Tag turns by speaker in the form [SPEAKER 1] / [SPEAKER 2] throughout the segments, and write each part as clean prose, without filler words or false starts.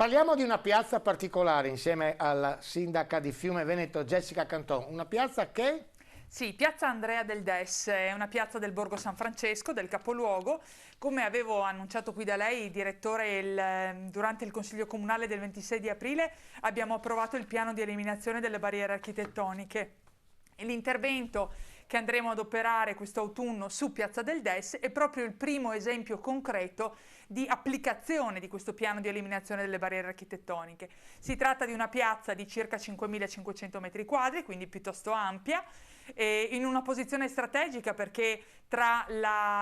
[SPEAKER 1] Parliamo di una piazza particolare insieme alla sindaca di Fiume Veneto Jessica Canton, una piazza che...
[SPEAKER 2] Sì, piazza Andrea del Des, è una piazza del Borgo San Francesco, del capoluogo. Come avevo annunciato qui da lei, direttore, durante il Consiglio Comunale del 26 di aprile abbiamo approvato il piano di eliminazione delle barriere architettoniche. L'intervento che andremo ad operare quest'autunno su Piazza del Des è proprio il primo esempio concreto di applicazione di questo piano di eliminazione delle barriere architettoniche. Si tratta di una piazza di circa 5.500 metri quadri, quindi piuttosto ampia, in una posizione strategica perché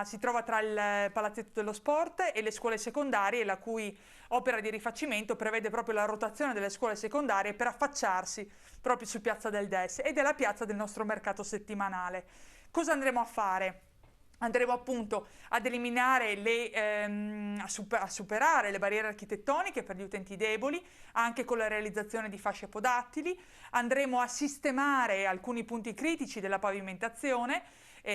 [SPEAKER 2] si trova tra il Palazzetto dello Sport e le scuole secondarie, la cui opera di rifacimento prevede proprio la rotazione delle scuole secondarie per affacciarsi proprio su Piazza del Des, ed è la piazza del nostro mercato settimanale. Cosa andremo a fare? Andremo appunto ad eliminare, a superare le barriere architettoniche per gli utenti deboli, anche con la realizzazione di fasce podattili. Andremo a sistemare alcuni punti critici della pavimentazione.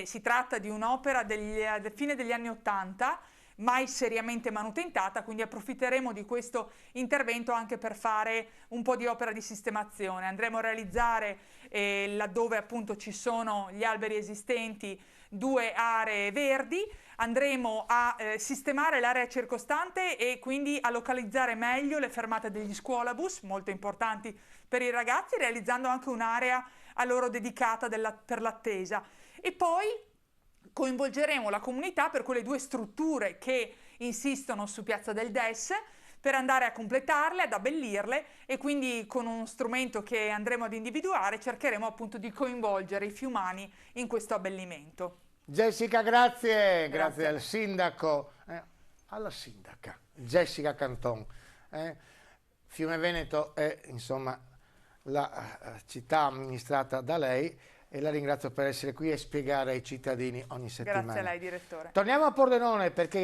[SPEAKER 2] Si tratta di un'opera del fine degli anni '80, mai seriamente manutentata, quindi approfitteremo di questo intervento anche per fare un po' di opera di sistemazione. Andremo a realizzare, laddove appunto ci sono gli alberi esistenti, 2 aree verdi. Andremo a sistemare l'area circostante e quindi a localizzare meglio le fermate degli scuolabus, molto importanti per i ragazzi, realizzando anche un'area a loro dedicata per l'attesa. E poi coinvolgeremo la comunità per quelle 2 strutture che insistono su Piazza del Des, per andare a completarle, ad abbellirle, e quindi con uno strumento che andremo ad individuare cercheremo appunto di coinvolgere i fiumani in questo abbellimento.
[SPEAKER 1] Jessica, grazie, grazie al sindaco, alla sindaca Jessica Canton. Fiume Veneto è insomma la città amministrata da lei e la ringrazio per essere qui e spiegare ai cittadini ogni settimana.
[SPEAKER 2] Grazie a lei, direttore.
[SPEAKER 1] Torniamo a Pordenone perché